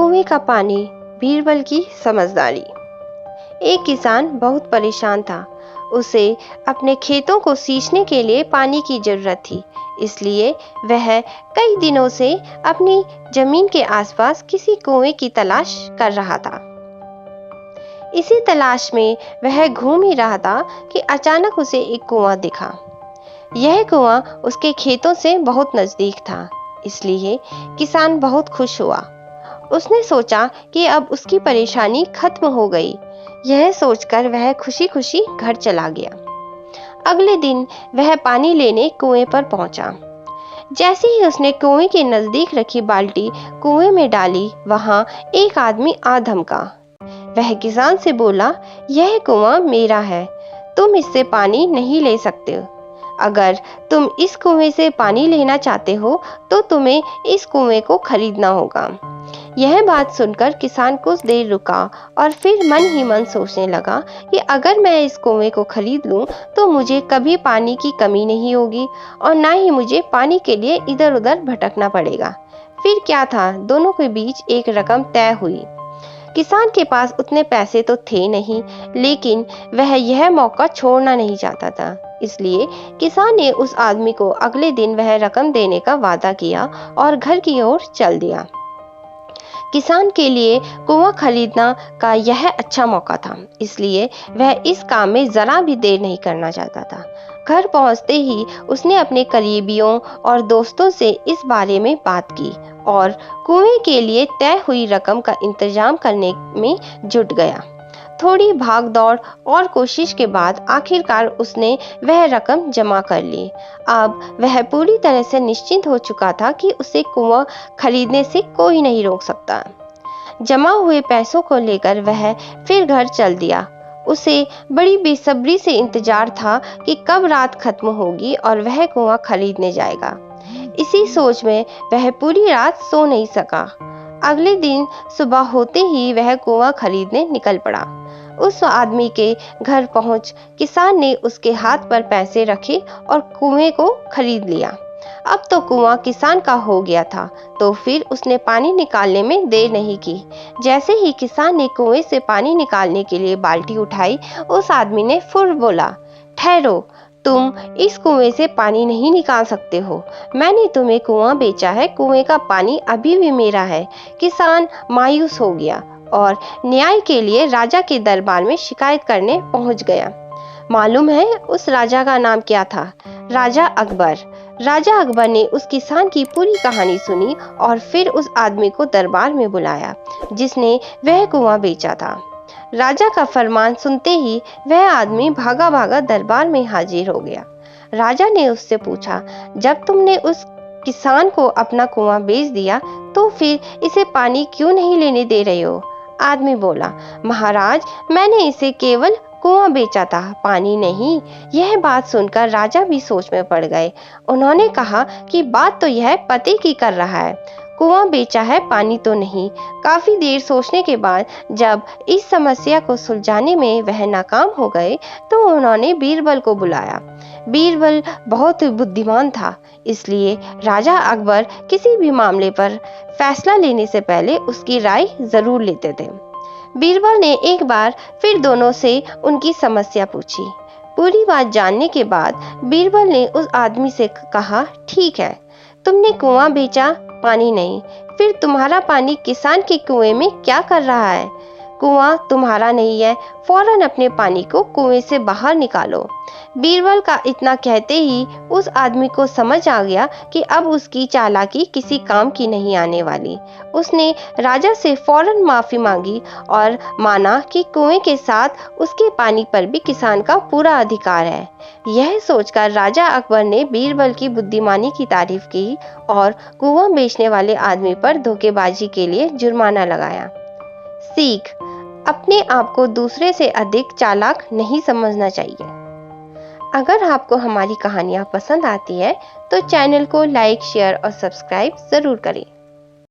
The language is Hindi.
कुएं का पानी, बीरबल की समझदारी। एक किसान बहुत परेशान था। उसे अपने खेतों को सींचने के लिए पानी की जरूरत थी। इसलिए वह कई दिनों से अपनी जमीन के आसपास किसी कुएं की तलाश कर रहा था। इसी तलाश में वह घूम ही रहा था कि अचानक उसे एक कुआं दिखा। यह कुआं उसके खेतों से बहुत नजदीक था, इसलिए किसान बहुत खुश हुआ। उसने सोचा कि अब उसकी परेशानी खत्म हो गई। यह सोचकर वह खुशी खुशी घर चला गया। अगले दिन वह पानी लेने कुएं पर पहुंचा। जैसे ही उसने कुएं के नजदीक रखी बाल्टी कुएं में डाली, वहां एक आदमी आ धमका। वह किसान से बोला, यह कुआं मेरा है, तुम इससे पानी नहीं ले सकते। अगर तुम इस कुएं से पानी लेना चाहते हो तो तुम्हें इस कुएं को खरीदना होगा। यह बात सुनकर किसान कुछ देर रुका और फिर मन ही मन सोचने लगा कि अगर मैं इस कुएं को खरीद लूं तो मुझे कभी पानी की कमी नहीं होगी और ना ही मुझे पानी के लिए इधर उधर भटकना पड़ेगा। फिर क्या था, दोनों के बीच एक रकम तय हुई। किसान के पास उतने पैसे तो थे नहीं, लेकिन वह यह मौका छोड़ना नहीं चाहता था। इसलिए किसान ने उस आदमी को अगले दिन वह रकम देने का वादा किया और घर की ओर चल दिया। किसान के लिए कुआं खरीदना का यह अच्छा मौका था, इसलिए वह इस काम में जरा भी देर नहीं करना चाहता था। घर पहुंचते ही उसने अपने करीबियों और दोस्तों से इस बारे में बात की और कुएं के लिए तय हुई रकम का इंतजाम करने में जुट गया। थोड़ी भाग दौड़ और कोशिश के बाद आखिरकार उसने वह रकम जमा कर ली। अब वह पूरी तरह से निश्चिंत हो चुका था कि उसे कुआं खरीदने से कोई नहीं रोक सकता। जमा हुए पैसों को लेकर वह फिर घर चल दिया। उसे बड़ी बेसब्री से इंतजार था कि कब रात खत्म होगी और वह कुआं खरीदने जाएगा। इसी सोच में वह पूरी रात सो नहीं सका। अगले दिन सुबह होते ही वह कुआं खरीदने निकल पड़ा। उस आदमी के घर पहुंच किसान ने उसके हाथ पर पैसे रखे और कुएं को खरीद लिया। अब तो कुआं किसान का हो गया था, तो फिर उसने पानी निकालने में देर नहीं की। जैसे ही किसान ने कुएं से पानी निकालने के लिए बाल्टी उठाई, उस आदमी ने फुर बोला, ठहरो, तुम इस कुएं से पानी नहीं निकाल सकते हो। मैंने तुम्हें कुआं बेचा है, कुएं का पानी अभी भी मेरा है। किसान मायूस हो गया और न्याय के लिए राजा के दरबार में शिकायत करने पहुंच गया। मालूम है उस राजा का नाम क्या था? राजा अकबर। राजा अकबर ने उस किसान की पूरी कहानी सुनी और फिर उस आदमी को दरबार में बुलाया जिसने वह कुआं बेचा था। राजा का फरमान सुनते ही वह आदमी भागा भागा दरबार में हाजिर हो गया। राजा ने उससे पूछा, जब तुमने उस किसान को अपना कुआं बेच दिया तो फिर इसे पानी क्यों नहीं लेने दे रहे हो? आदमी बोला, महाराज, मैंने इसे केवल कुआं बेचा था, पानी नहीं। यह बात सुनकर राजा भी सोच में पड़ गए। उन्होंने कहा कि बात तो यह पते की कर रहा है, कुआं बेचा है, पानी तो नहीं। काफी देर सोचने के बाद जब इस समस्या को सुलझाने में वह नाकाम हो गए तो उन्होंने बीरबल को बुलाया। बीरबल बहुत बुद्धिमान था, इसलिए राजा अकबर किसी भी मामले पर फैसला लेने से पहले उसकी राय जरूर लेते थे। बीरबल ने एक बार फिर दोनों से उनकी समस्या पूछी। पूरी बात जानने के बाद बीरबल ने उस आदमी से कहा, ठीक है, तुमने कुआं बेचा, पानी नहीं, फिर तुम्हारा पानी किसान के कुएं में क्या कर रहा है? कुआं तुम्हारा नहीं है, फौरन अपने पानी को कुएं से बाहर निकालो। बीरबल का इतना कहते ही उस आदमी को समझ आ गया कि अब उसकी चालाकी किसी काम की नहीं आने वाली। उसने राजा से फौरन माफी मांगी और माना कि कुएं के साथ उसके पानी पर भी किसान का पूरा अधिकार है। यह सोचकर राजा अकबर ने बीरबल की बुद्धिमानी की तारीफ की और कुआं बेचने वाले आदमी पर धोखेबाजी के लिए जुर्माना लगाया। सीख, अपने आप को दूसरे से अधिक चालाक नहीं समझना चाहिए। अगर आपको हमारी कहानियाँ पसंद आती है तो चैनल को लाइक, शेयर और सब्सक्राइब जरूर करें।